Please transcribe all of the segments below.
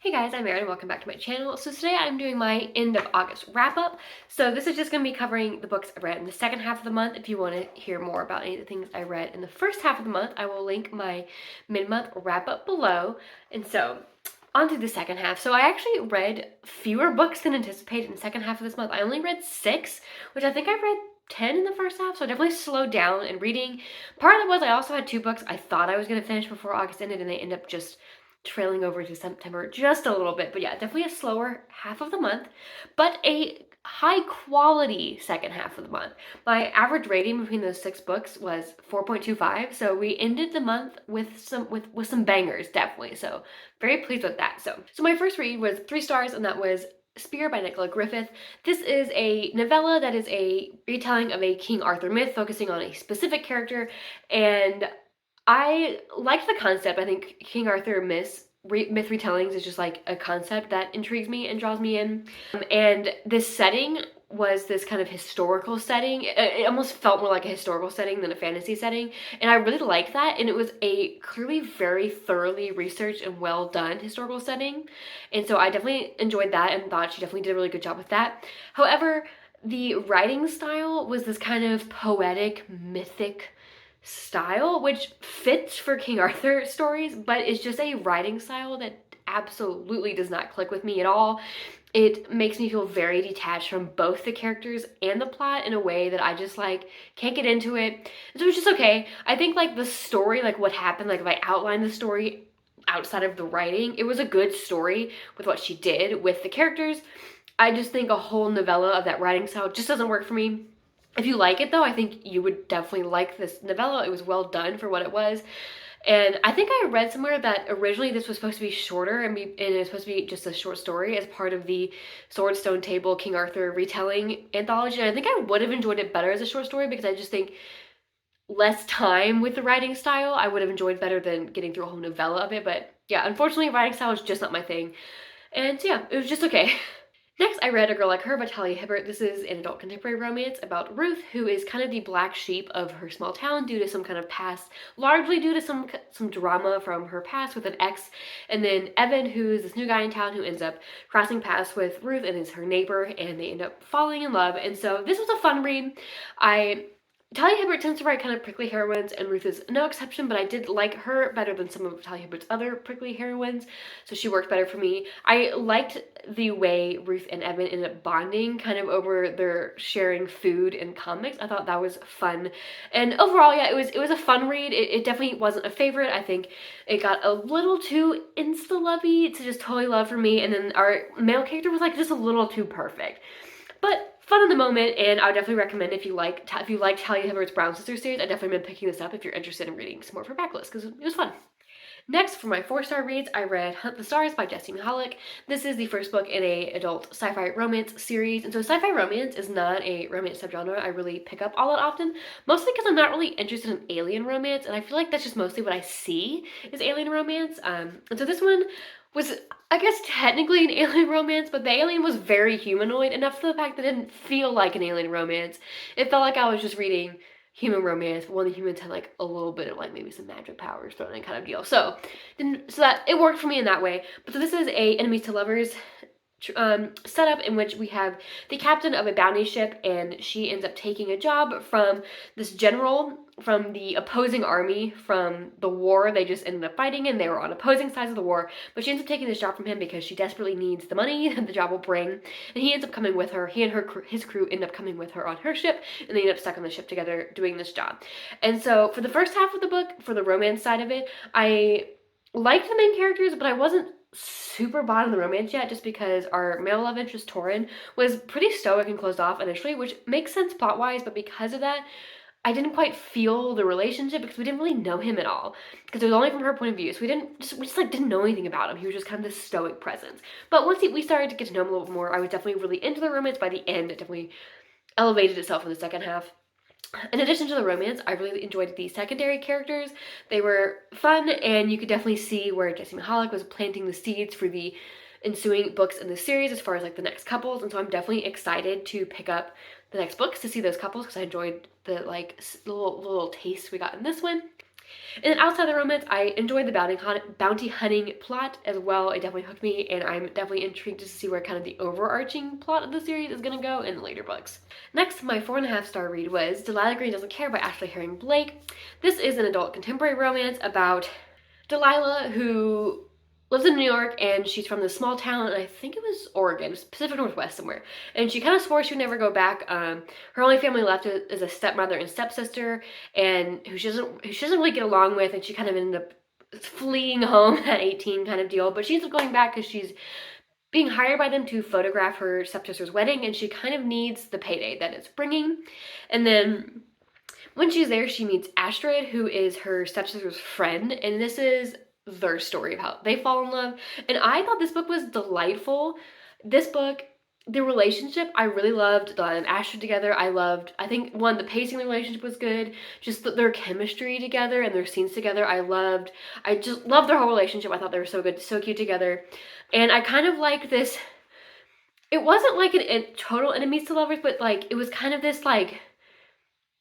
Hey guys, I'm Erin and welcome back to my channel. So today I'm doing my end of August wrap up. So this is just going to be covering the books I read in the second half of the month. If you want to hear more about any of the things I read in the first half of the month, I will link my mid-month wrap up below. And so on to the second half. So I actually read fewer books than anticipated in the second half of this month. I only read 6, which I think I read 10 in the first half, so I definitely slowed down in reading. Part of it was I also had 2 books I thought I was going to finish before August ended, and they end up just trailing over to September just a little bit. But yeah, definitely a slower half of the month, but a high quality second half of the month. My average rating between those 6 books was 4.25, so we ended the month with some bangers, definitely. So very pleased with that. So my first read was 3 stars, and that was Spear by Nicola Griffith. This is a novella that is a retelling of a King Arthur myth focusing on a specific character, and I liked the concept. I think King Arthur myth retellings is just like a concept that intrigues me and draws me in. And this setting was this kind of historical setting. It almost felt more like a historical setting than a fantasy setting. And I really liked that. And it was a clearly very thoroughly researched and well done historical setting. And so I definitely enjoyed that and thought she definitely did a really good job with that. However, the writing style was this kind of poetic, mythic style, which fits for King Arthur stories, but it's just a writing style that absolutely does not click with me at all. It makes me feel very detached from both the characters and the plot in a way that I just like can't get into it. And so it's just okay. I think like the story, like what happened, like if I outline the story outside of the writing, it was a good story with what she did with the characters. I just think a whole novella of that writing style just doesn't work for me. If you like it though, I think you would definitely like this novella. It was well done for what it was. And I think I read somewhere that originally this was supposed to be shorter and it was supposed to be just a short story as part of the Sword Stone Table King Arthur retelling anthology. And I think I would have enjoyed it better as a short story because I just think less time with the writing style I would have enjoyed better than getting through a whole novella of it. But yeah, unfortunately writing style is just not my thing. And so yeah, it was just okay. Next, I read A Girl Like Her by Talia Hibbert. This is an adult contemporary romance about Ruth, who is kind of the black sheep of her small town due to some kind of past, largely due to some drama from her past with an ex, and then Evan, who is this new guy in town who ends up crossing paths with Ruth and is her neighbor, and they end up falling in love. And so this was a fun read. Talia Hibbert tends to write kind of prickly heroines, and Ruth is no exception, but I did like her better than some of Talia Hibbert's other prickly heroines, so she worked better for me. I liked the way Ruth and Evan ended up bonding kind of over their sharing food and comics. I thought that was fun. And overall, yeah, it was a fun read. It definitely wasn't a favorite. I think it got a little too insta-lovey to just totally love for me, and then our male character was like just a little too perfect. But fun in the moment, and I would definitely recommend if you like Talia Hibbert's Brown Sisters series, I definitely recommend picking this up if you're interested in reading some more of her backlist because it was fun. Next, for my 4-star reads, I read Hunt the Stars by Mihalik. This is the first book in a adult sci-fi romance series, and so sci-fi romance is not a romance subgenre I really pick up all that often, mostly because I'm not really interested in alien romance, and I feel like that's just mostly what I see is alien romance. And so this one was, I guess, technically an alien romance, but the alien was very humanoid, enough for the fact that it didn't feel like an alien romance. It felt like I was just reading human romance, but one of the humans had like a little bit of like maybe some magic powers thrown in kind of deal. So that it worked for me in that way. But so this is a enemies to lovers setup in which we have the captain of a bounty ship, and she ends up taking a job from this general from the opposing army from the war they just ended up fighting in. They were on opposing sides of the war, but she ends up taking this job from him because she desperately needs the money that the job will bring, and he ends up coming with her. He and his crew end up coming with her on her ship, and they end up stuck on the ship together doing this job. And so for the first half of the book, for the romance side of it, I liked the main characters, but I wasn't super bought on the romance yet, just because our male love interest Torin was pretty stoic and closed off initially, which makes sense plot wise, but because of that I didn't quite feel the relationship because we didn't really know him at all, because it was only from her point of view, so we just like didn't know anything about him. He was just kind of this stoic presence. But once we started to get to know him a little bit more, I was definitely really into the romance. By the end, it definitely elevated itself in the second half. In addition to the romance, I really enjoyed the secondary characters. They were fun, and you could definitely see where Mihalik was planting the seeds for the ensuing books in the series as far as like the next couples, and so I'm definitely excited to pick up the next books to see those couples because I enjoyed the like little taste we got in this one. And then outside the romance, I enjoyed the bounty hunting plot as well. It definitely hooked me, and I'm definitely intrigued to see where kind of the overarching plot of the series is going to go in the later books. Next, my 4.5-star read was Delilah Green Doesn't Care by Ashley Herring Blake. This is an adult contemporary romance about Delilah, who lives in New York, and she's from this small town, and I think it was Oregon, it was Pacific Northwest somewhere. And she kind of swore she would never go back. Her only family left is a stepmother and stepsister, and who she doesn't really get along with, and she kind of ended up fleeing home at 18 kind of deal. But she ends up going back because she's being hired by them to photograph her stepsister's wedding, and she kind of needs the payday that it's bringing. And then when she's there, she meets Astrid, who is her stepsister's friend, and this is their story of how they fall in love. And I thought this book was delightful. This book, the relationship, I really loved Delilah and Astrid together. I think the pacing of the relationship was good. Just their chemistry together and their scenes together, I just loved their whole relationship. I thought they were so good, so cute together. And I kind of liked this. It wasn't like a total enemies to lovers, but like it was kind of this like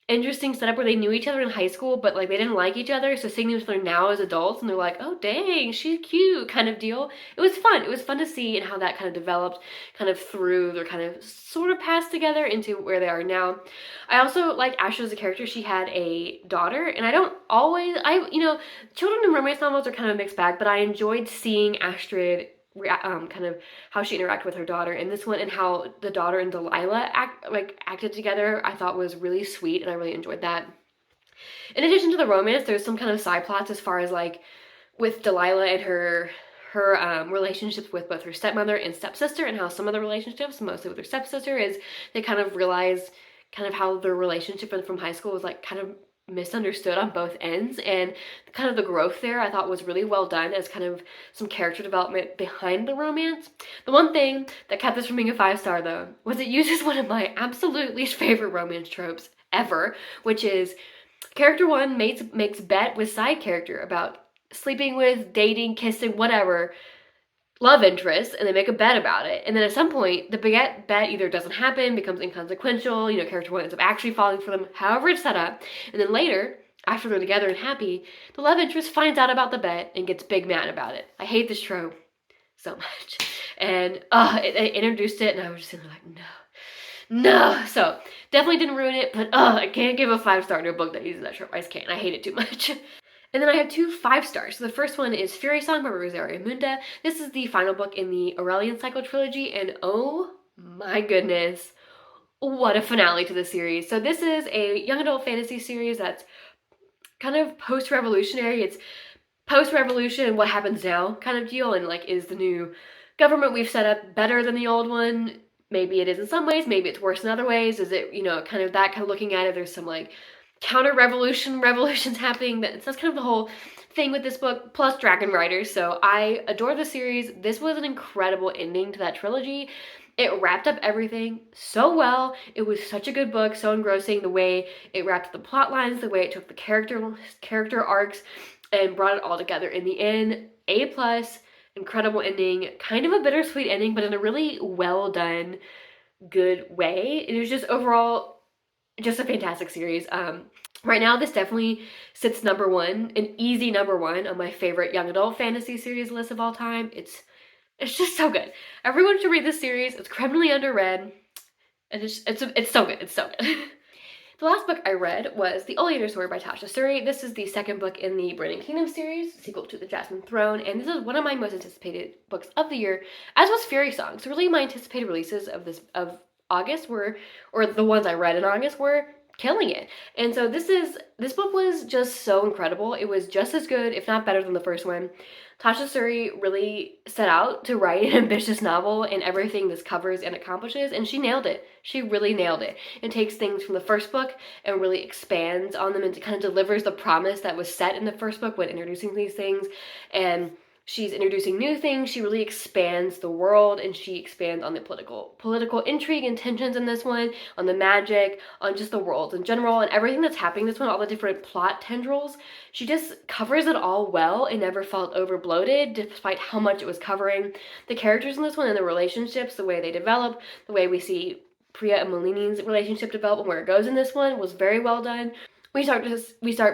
interesting setup where they knew each other in high school, but like they didn't like each other, so seeing each other now as adults and they're like, oh dang, she's cute kind of deal. It was fun to see, and how that kind of developed kind of through their kind of sort of passed together into where they are now. I also like Astrid as a character. She had a daughter, and children in romance novels are kind of a mixed bag, but I enjoyed seeing Astrid kind of how she interacted with her daughter in this one, and how the daughter and Delilah acted together, I thought was really sweet, and I really enjoyed that. In addition to the romance, there's some kind of side plots as far as like with Delilah and her relationships with both her stepmother and stepsister, and how some of the relationships, mostly with her stepsister, is they kind of realize kind of how their relationship from high school was like kind of misunderstood on both ends, and kind of the growth there I thought was really well done as kind of some character development behind the romance. The one thing that kept this from being a 5-star though was it uses one of my absolute least favorite romance tropes ever, which is character one makes bet with side character about sleeping with, dating, kissing, whatever, love interest, and they make a bet about it. And then at some point, the bet either doesn't happen, becomes inconsequential, character one ends up actually falling for them, however it's set up. And then later, after they're together and happy, the love interest finds out about the bet and gets big mad about it. I hate this trope so much. And it introduced it, and I was just sitting there like, no. So definitely didn't ruin it, but I can't give a 5-star to a book that uses that trope. I just can't. I hate it too much. And then I have 2 5-stars. So the first one is Furysong by Rosaria Munda. This is the final book in the Aurelian Cycle trilogy, and oh my goodness, what a finale to the series. So this is a young adult fantasy series that's kind of post-revolutionary. It's post-revolution and what happens now kind of deal, and like, is the new government we've set up better than the old one? Maybe it is in some ways, maybe it's worse in other ways. Is it, kind of looking at it, there's some like revolutions happening. That's kind of the whole thing with this book, plus dragon riders. So I adore the series. This was an incredible ending to that trilogy. It wrapped up everything so well. It was such a good book, so engrossing. The way it wrapped up the plot lines, the way it took the character arcs and brought it all together in the end. A+, incredible ending, kind of a bittersweet ending, but in a really well done, good way. It was just overall just a fantastic series. Right now, this definitely sits number one, an easy number one on my favorite young adult fantasy series list of all time. It's just so good. Everyone should read this series. It's criminally underread, and it's so good. It's so good. The last book I read was The Oleander story by Tasha Suri. This is the second book in the Burning Kingdom series, sequel to The Jasmine Throne, and this is one of my most anticipated books of the year, as was Furysong. So really my anticipated releases of August or the ones I read in August were killing it. And so this book was just so incredible. It was just as good, if not better, than the first one. Tasha Suri really set out to write an ambitious novel in everything this covers and accomplishes, and she nailed it. She really nailed it. It takes things from the first book and really expands on them, and kind of delivers the promise that was set in the first book when introducing these things. And she's introducing new things. She really expands the world, and she expands on the political intrigue and tensions in this one, on the magic, on just the world in general, and everything that's happening in this one, all the different plot tendrils. She just covers it all well. It never felt over bloated, despite how much it was covering. The characters in this one and the relationships, the way they develop, the way we see Priya and Malini's relationship develop and where it goes in this one was very well done. we start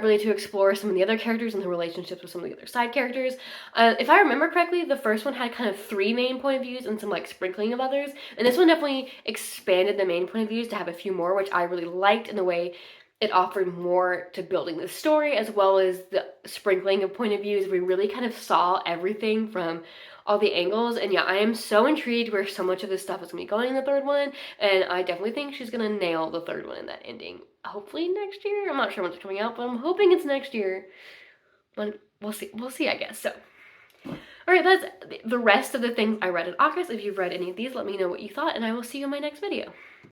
really to explore some of the other characters and the relationships with some of the other side characters. If I remember correctly, the first one had kind of 3 main point of views and some like sprinkling of others, and this one definitely expanded the main point of views to have a few more, which I really liked in the way it offered more to building the story, as well as the sprinkling of point of views. We really kind of saw everything from all the angles, and yeah, I am so intrigued where so much of this stuff is gonna be going in the 3rd one, and I definitely think she's gonna nail the 3rd one in that ending. Hopefully next year. I'm not sure when it's coming out, but I'm hoping it's next year. But we'll see, I guess. So, alright, that's the rest of the things I read in August. If you've read any of these, let me know what you thought, and I will see you in my next video.